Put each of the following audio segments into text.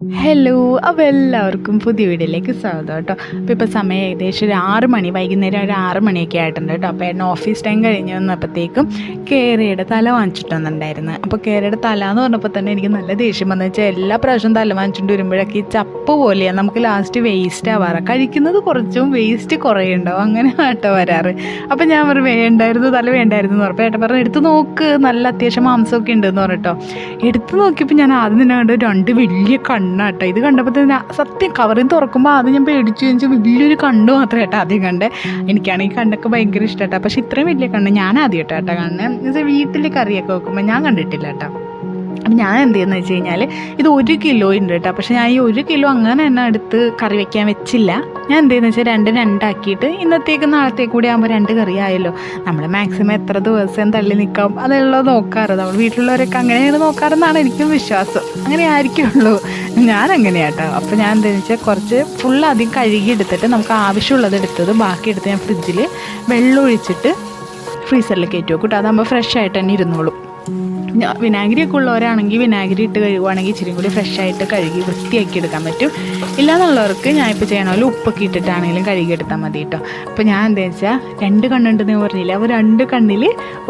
Hello! അപ്പോൾ എല്ലാവർക്കും പുതിയ വീഡിയോയിലേക്ക് സ്വാഗതം കേട്ടോ. അപ്പോൾ ഇപ്പോൾ സമയം ഏകദേശം ഒരു 6 മണി, വൈകുന്നേരം ഒരു 6 മണിയൊക്കെ ആയിട്ടുണ്ട് കേട്ടോ. അപ്പോൾ ഏട്ടൻ ഓഫീസ് ടൈം കഴിഞ്ഞ് വന്നപ്പോഴത്തേക്കും കേരയുടെ തല വാങ്ങിച്ചിട്ട് വന്നിട്ടുണ്ടായിരുന്നു. അപ്പോൾ കേരയുടെ തല എന്ന് പറഞ്ഞപ്പോൾ തന്നെ എനിക്ക് നല്ല ദേഷ്യം വന്നു വെച്ചാൽ എല്ലാ പ്രാവശ്യവും തല വാങ്ങിച്ചിട്ട് വരുമ്പോഴൊക്കെ ഈ ചപ്പ് പോലെയാണ് നമുക്ക് ലാസ്റ്റ് വേസ്റ്റ് ആവാറ്. കഴിക്കുന്നത് കുറച്ചും വേസ്റ്റ് കുറേ ഉണ്ടാവും, അങ്ങനെ കേട്ടോ വരാറ്. അപ്പോൾ ഞാൻ പറഞ്ഞു വേണ്ടായിരുന്നു, തല വേണ്ടായിരുന്നു എന്ന് പറഞ്ഞപ്പോൾ ഏട്ടൻ പറഞ്ഞു എടുത്ത് നോക്ക്, നല്ല അത്യാവശ്യം മാംസമൊക്കെ ഉണ്ടെന്ന് പറഞ്ഞിട്ടോ. എടുത്ത് നോക്കിയപ്പോൾ ഞാൻ ആദ്യം തന്നെ കണ്ട് 2 വലിയ കണ്ണാട്ടോ. ഇത് കണ്ടപ്പോൾ തന്നെ സത്യം കവറിൽ തുറക്കുമ്പോൾ ആദ്യം ഞാൻ പേടിച്ചു വെച്ചാൽ വലിയൊരു കണ്ണ് മാത്രമേ കേട്ടോ ആദ്യം കണ്ടേ. എനിക്കാണെങ്കിൽ കണ്ണൊക്കെ ഭയങ്കര ഇഷ്ടമാട്ടോ. പക്ഷേ ഇത്രയും വലിയ കണ്ണ് ഞാൻ ആദ്യം കേട്ടോ കാണുന്നത്. എന്നുവെച്ചാൽ വീട്ടിൽ കറിയൊക്കെ വെക്കുമ്പോൾ ഞാൻ കണ്ടിട്ടില്ല കേട്ടോ. അപ്പം ഞാൻ എന്ത് ചെയ്യുന്നത് വെച്ച് കഴിഞ്ഞാൽ ഇത് 1 കിലോ ഉണ്ട് കേട്ടോ. പക്ഷേ ഞാൻ ഈ 1 കിലോ അങ്ങനെ തന്നെ എടുത്ത് കറി വെക്കാൻ വെച്ചില്ല. ഞാൻ എന്ത് ചെയ്യുന്നത് വെച്ചാൽ 2 ആക്കിയിട്ട് ഇന്നത്തേക്ക് നാളത്തേക്ക് കൂടി ആകുമ്പോൾ 2 കറി ആയല്ലോ. നമ്മൾ മാക്സിമം എത്ര ദിവസം തള്ളി നിൽക്കാം അതുള്ളത് നോക്കാറ്. നമ്മൾ വീട്ടിലുള്ളവരൊക്കെ അങ്ങനെയാണ് നോക്കാറെന്നാണ് എനിക്കും വിശ്വാസം. അങ്ങനെ ആയിരിക്കുള്ളൂ, ഞാൻ അങ്ങനെയാട്ടോ. അപ്പോൾ ഞാൻ എന്താണെന്ന് വെച്ചാൽ കുറച്ച് ഫുൾ ആദ്യം കഴുകി എടുത്തിട്ട് നമുക്ക് ആവശ്യമുള്ളത് എടുത്തത് ബാക്കി എടുത്ത് ഞാൻ ഫ്രിഡ്ജിൽ വെള്ളം ഒഴിച്ചിട്ട് ഫ്രീസറിൽ കയറ്റി വെക്കും കേട്ടോ. അതാകുമ്പോൾ ഫ്രഷ് ആയിട്ട് തന്നെ ഇരുന്നോളും. വിനാഗിരിയൊക്കെ ഉള്ളവരാണെങ്കിൽ വിനാഗിരി ഇട്ട് കഴുകുവാണെങ്കിൽ ഇച്ചിരി കൂടി ഫ്രഷായിട്ട് കഴുകി വൃത്തിയാക്കി എടുക്കാൻ പറ്റും. ഇല്ലാന്നുള്ളവർക്ക് ഞാനിപ്പോൾ ചെയ്യണ പോലെ ഉപ്പൊക്കെ ഇട്ടിട്ടാണെങ്കിലും കഴുകി എടുത്താൽ മതി കേട്ടോ. അപ്പോൾ ഞാൻ എന്താണെന്ന് വെച്ചാൽ 2 കണ്ണുണ്ടെന്ന് പറഞ്ഞില്ല. അപ്പോൾ 2 കണ്ണിൽ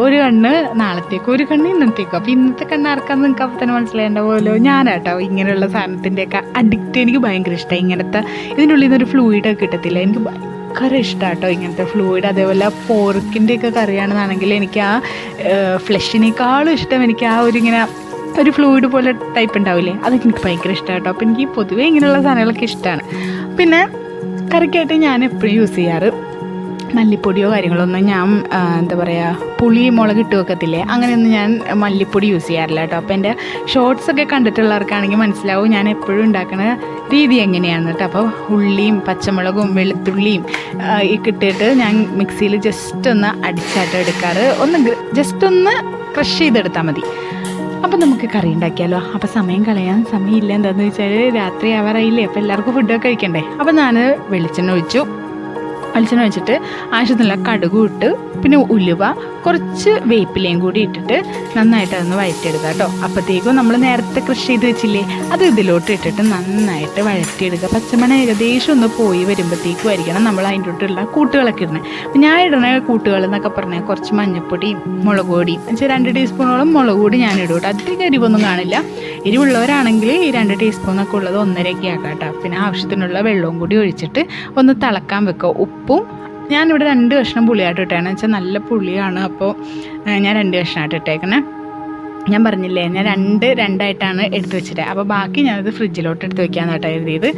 1 കണ്ണ് നാളത്തേക്കും 1 കണ്ണ് ഇന്നത്തേക്കും. അപ്പോൾ ഇന്നത്തെ കണ്ണ് ആർക്കാന്ന് നിങ്ങൾക്ക് അപ്പോൾ തന്നെ മനസ്സിലായേണ്ടല്ലോ. ഞാനാട്ടോ ഇങ്ങനെയുള്ള സാധനത്തിൻ്റെയൊക്കെ അഡിക്റ്റ്. എനിക്ക് ഭയങ്കര ഇഷ്ടമാണ് ഇങ്ങനത്തെ. ഇതിൻ്റെ ഉള്ളിൽ നിന്നൊരു ഫ്ലൂയിഡൊക്കെ കിട്ടത്തില്ല, എനിക്ക് ഭയങ്കര ഇഷ്ടമാട്ടോ ഇങ്ങനത്തെ ഫ്ലൂയിഡ്. അതേപോലെ പോർക്കിൻ്റെയൊക്കെ കറിയാണെന്നാണെങ്കിൽ എനിക്ക് ആ ഫ്ലഷിനേക്കാളും ഇഷ്ടം എനിക്ക് ആ ഒരു ഫ്ലൂയിഡ് പോലെ ടൈപ്പ് ഉണ്ടാവില്ലേ, അതൊക്കെ എനിക്ക് ഭയങ്കര ഇഷ്ടമാട്ടോ. അപ്പോൾ എനിക്ക് പൊതുവേ ഇങ്ങനെയുള്ള സാധനങ്ങളൊക്കെ ഇഷ്ടമാണ്. പിന്നെ കറിക്കായിട്ട് ഞാൻ എപ്പോഴും യൂസ് ചെയ്യാറ് മല്ലിപ്പൊടിയോ കാര്യങ്ങളൊന്നും ഞാൻ എന്താ പറയുക പുളി മുളക് ഇട്ട് വെക്കത്തില്ലേ, അങ്ങനെയൊന്നും ഞാൻ മല്ലിപ്പൊടി യൂസ് ചെയ്യാറില്ല കേട്ടോ. അപ്പോൾ എൻ്റെ ഷോർട്സൊക്കെ കണ്ടിട്ടുള്ളവർക്കാണെങ്കിൽ മനസ്സിലാവും ഞാൻ എപ്പോഴും ഉണ്ടാക്കുന്ന രീതി എങ്ങനെയാണെന്ന് കേട്ടോ. അപ്പോൾ ഉള്ളിയും പച്ചമുളകും വെളുത്തുള്ളിയും ഇട്ടിട്ട് ഞാൻ മിക്സിയിൽ ജസ്റ്റ് ഒന്ന് അടിച്ചാട്ടോ എടുക്കാറ്. ജസ്റ്റ് ഒന്ന് ക്രഷ് ചെയ്തെടുത്താൽ മതി. അപ്പം നമുക്ക് കറി ഉണ്ടാക്കിയാലോ. അപ്പോൾ സമയം കളയാൻ സമയമില്ല. എന്താണെന്ന് വെച്ചാൽ രാത്രി ആവാറായില്ലേ, അപ്പോൾ എല്ലാവർക്കും ഫുഡൊക്കെ കഴിക്കണ്ടേ. അപ്പോൾ ഞാൻ വെളിച്ചെണ്ണ ഒഴിച്ചിട്ട് ആവശ്യത്തിനുള്ള കടുകും ഇട്ട് പിന്നെ ഉലുവ കുറച്ച് വേപ്പിലയും കൂടി ഇട്ടിട്ട് നന്നായിട്ട് അതൊന്ന് വഴറ്റിയെടുക്കുക കേട്ടോ. അപ്പോഴത്തേക്കും നമ്മൾ നേരത്തെ കൃഷി ചെയ്ത് വെച്ചില്ലേ അത് ഇതിലോട്ട് ഇട്ടിട്ട് നന്നായിട്ട് വഴറ്റിയെടുക്കുക. പച്ചമണം ഏകദേശം ഒന്ന് പോയി വരുമ്പോഴത്തേക്കും ആയിരിക്കണം നമ്മൾ അതിൻ്റെ തൊട്ടുള്ള കൂട്ടുകളൊക്കെ ഇടുന്നത്. അപ്പം ഞാൻ ഇടുന്ന കൂട്ടുകൾ എന്നൊക്കെ പറഞ്ഞാൽ കുറച്ച് മഞ്ഞൾപ്പൊടിയും മുളക് പൊടിയും 2 ടീസ്പൂണോളം മുളക് പൊടി ഞാൻ ഇടും കേട്ടോ. അധികം എരിവൊന്നും കാണില്ല. എരിവുള്ളവരാണെങ്കിൽ ഈ 2 ടീസ്പൂണൊക്കെ ഉള്ളത് 1.5 ആക്കാം കേട്ടോ. പിന്നെ ആവശ്യത്തിനുള്ള വെള്ളവും കൂടി ഒഴിച്ചിട്ട് ഒന്ന് തിളക്കാൻ വെക്കുക. ഉപ്പും ഞാനിവിടെ 2 കഷ്ണം പുളിയായിട്ട് ഇട്ടേന്ന് വെച്ചാൽ നല്ല പുളിയാണ്. അപ്പോൾ ഞാൻ 2 കഷ്ണമായിട്ട് ഇട്ടേക്കണേ. ഞാൻ പറഞ്ഞില്ലേ ഞാൻ 2 എടുത്ത് വെച്ചിട്ട്. അപ്പോൾ ബാക്കി ഞാനത് ഫ്രിഡ്ജിലോട്ട് എടുത്ത് വെക്കാമെന്നാട്ടോ എഴുതിയത്.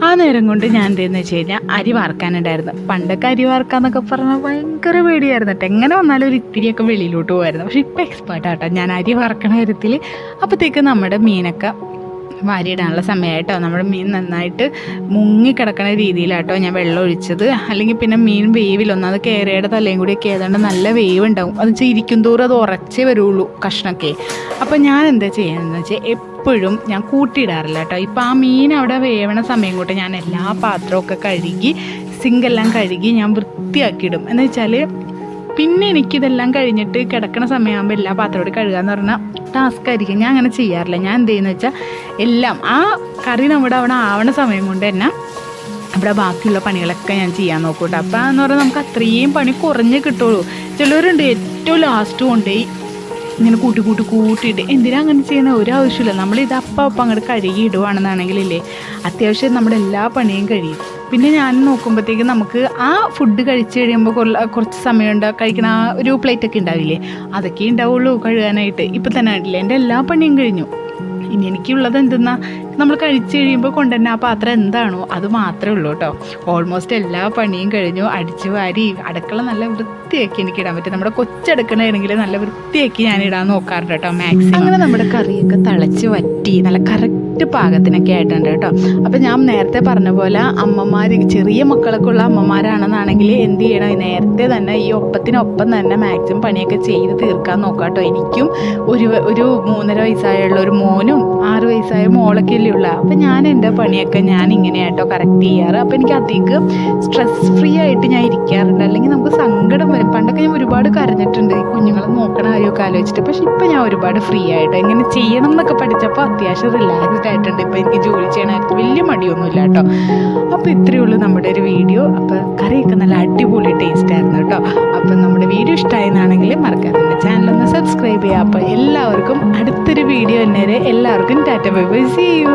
ആ നേരം കൊണ്ട് ഞാൻ എന്തെന്ന് വെച്ച് കഴിഞ്ഞാൽ അരി വാർക്കാനുണ്ടായിരുന്നു. പണ്ടൊക്കെ അരി വാർക്കാന്നൊക്കെ പറഞ്ഞാൽ ഭയങ്കര പേടിയായിരുന്നു കേട്ടോ. എങ്ങനെ വന്നാലും ഒരു ഇത്തിരിയൊക്കെ വെളിയിലോട്ട് പോകുമായിരുന്നു. പക്ഷേ ഇപ്പോൾ എക്സ്പേർട്ടാട്ടോ ഞാൻ അരി വാർക്കണ കാര്യത്തിൽ. അപ്പോഴത്തേക്ക് നമ്മുടെ മീനൊക്കെ വാരിയിടാനുള്ള സമയമായിട്ടോ. നമ്മുടെ മീൻ നന്നായിട്ട് മുങ്ങിക്കിടക്കുന്ന രീതിയിലാട്ടോ ഞാൻ വെള്ളം ഒഴിച്ചത്. അല്ലെങ്കിൽ പിന്നെ മീൻ വേവിലൊന്നും അത് കേരയുടെ തലയും കൂടിയൊക്കെ ഏതാണ്ട് നല്ല വേവ് ഉണ്ടാവും. അത് വെച്ചാൽ ഇരിക്കും തോറും അത് ഉറച്ചേ വരുള്ളൂ കഷ്ണമൊക്കെ. അപ്പോൾ ഞാൻ എന്താ ചെയ്യുന്നതെന്ന് വെച്ചാൽ എപ്പോഴും ഞാൻ കൂട്ടിയിടാറില്ല കേട്ടോ. ഇപ്പോൾ ആ മീൻ അവിടെ വേവണ സമയം കൊണ്ട് ഞാൻ എല്ലാ പാത്രമൊക്കെ കഴുകി സിങ്കെല്ലാം കഴുകി ഞാൻ വൃത്തിയാക്കിയിടും. എന്ന് വെച്ചാൽ പിന്നെ എനിക്കിതെല്ലാം കഴിഞ്ഞിട്ട് കിടക്കണ സമയമാകുമ്പോൾ എല്ലാ പാത്രത്തോടെ കഴുകാന്ന് പറഞ്ഞാൽ ടാസ്ക് ആയിരിക്കും. ഞാൻ അങ്ങനെ ചെയ്യാറില്ല. ഞാൻ എന്ത് ചെയ്യുന്നത് വെച്ചാൽ എല്ലാം ആ കറി നമ്മുടെ അവിടെ ആവണ സമയം കൊണ്ട് തന്നെ അവിടെ ബാക്കിയുള്ള പണികളൊക്കെ ഞാൻ ചെയ്യാൻ നോക്കും കേട്ടോ. അപ്പോൾ എന്ന് പറഞ്ഞാൽ നമുക്ക് അത്രയും പണി കുറഞ്ഞ് കിട്ടുള്ളൂ. ചിലവരുണ്ട് ഏറ്റവും ലാസ്റ്റ് കൊണ്ടുപോയി ഇങ്ങനെ കൂട്ടിയിട്ട് എന്തിനാ അങ്ങനെ ചെയ്യണ ഒരു ആവശ്യമില്ല. നമ്മളിത് അപ്പം അങ്ങോട്ട് കഴുകി ഇടുവാണെന്നാണെങ്കിലില്ലേ അത്യാവശ്യം നമ്മുടെ എല്ലാ പണിയും കഴിയും. പിന്നെ ഞാൻ നോക്കുമ്പോഴത്തേക്കും നമുക്ക് ആ ഫുഡ് കഴിച്ച് കഴിയുമ്പോൾ കുറച്ച് സമയം കഴിക്കണ ആ ഒരു പ്ലേറ്റൊക്കെ ഉണ്ടാവില്ലേ, അതൊക്കെ ഉണ്ടാവുള്ളൂ കഴുകാനായിട്ട്. ഇപ്പം തന്നെ ആയിട്ടില്ല എൻ്റെ എല്ലാ പണിയും കഴിഞ്ഞു. ഇനി എനിക്കുള്ളത് എന്തെന്നാ നമ്മൾ കഴിച്ച് കഴിയുമ്പോൾ കൊണ്ടുതന്നെ ആ പാത്രം എന്താണോ അത് മാത്രമേ ഉള്ളൂ കേട്ടോ. ഓൾമോസ്റ്റ് എല്ലാ പണിയും കഴിഞ്ഞു. അടിച്ച് വാരി അടുക്കള നല്ല വൃത്തിയാക്കി എനിക്ക് ഇടാൻ പറ്റും. നമ്മുടെ കൊച്ചടുക്കണയാണെങ്കിൽ നല്ല വൃത്തിയാക്കി ഞാൻ ഇടാൻ നോക്കാറുണ്ട് കേട്ടോ മാക്സിമം. അങ്ങനെ നമ്മുടെ കറിയൊക്കെ തിളച്ച് വറ്റി നല്ല കറക്റ്റ് പാകത്തിനൊക്കെ ആയിട്ടുണ്ട് കേട്ടോ. അപ്പം ഞാൻ നേരത്തെ പറഞ്ഞ പോലെ അമ്മമാർ ചെറിയ മക്കളൊക്കെ ഉള്ള അമ്മമാരാണെന്നാണെങ്കിൽ എന്ത് ചെയ്യണം, നേരത്തെ തന്നെ ഈ ഒപ്പത്തിനൊപ്പം തന്നെ മാക്സിമം പണിയൊക്കെ ചെയ്ത് തീർക്കാൻ നോക്കാം കേട്ടോ. എനിക്കും ഒരു 3.5 വയസ്സായുള്ള ഒരു മോനും 6 വയസ്സായ മോളൊക്കെ അല്ലേ ഉള്ള. അപ്പം ഞാൻ എൻ്റെ പണിയൊക്കെ ഞാൻ ഇങ്ങനെയായിട്ടോ കറക്റ്റ് ചെയ്യാറ്. അപ്പോൾ എനിക്ക് അധികം സ്ട്രെസ് ഫ്രീ ആയിട്ട് ഞാൻ ഇരിക്കാറുണ്ട്. അല്ലെങ്കിൽ നമുക്ക് സങ്കടം വരും. പണ്ടൊക്കെ ഞാൻ ഒരുപാട് കരഞ്ഞിട്ടുണ്ട് ഈ കുഞ്ഞുങ്ങളെ നോക്കണ കാര്യമൊക്കെ ആലോചിച്ചിട്ട്. പക്ഷെ ഇപ്പം ഞാൻ ഒരുപാട് ഫ്രീ ആയിട്ട് എങ്ങനെ ചെയ്യണം എന്നൊക്കെ പഠിച്ചപ്പോൾ അത്യാവശ്യം റിലാക്സ്ഡ് സെറ്റായിട്ടുണ്ട്. ഇപ്പോൾ എനിക്ക് ജോലി ചെയ്യണമായിരുന്നു, വലിയ മടിയൊന്നുമില്ല കേട്ടോ. അപ്പോൾ ഇത്രയേ ഉള്ളൂ നമ്മുടെ ഒരു വീഡിയോ. അപ്പോൾ കറിയൊക്കെ നല്ല അടിപൊളി ടേസ്റ്റ് ആയിരുന്നു കേട്ടോ. അപ്പോൾ നമ്മുടെ വീഡിയോ ഇഷ്ടമായെന്നാണെങ്കിൽ മറക്കാതെ എൻ്റെ ചാനലൊന്ന് സബ്സ്ക്രൈബ് ചെയ്യുക. അപ്പോൾ എല്ലാവർക്കും അടുത്തൊരു വീഡിയോ എന്നേരെ എല്ലാവർക്കും tata bye bye, see U.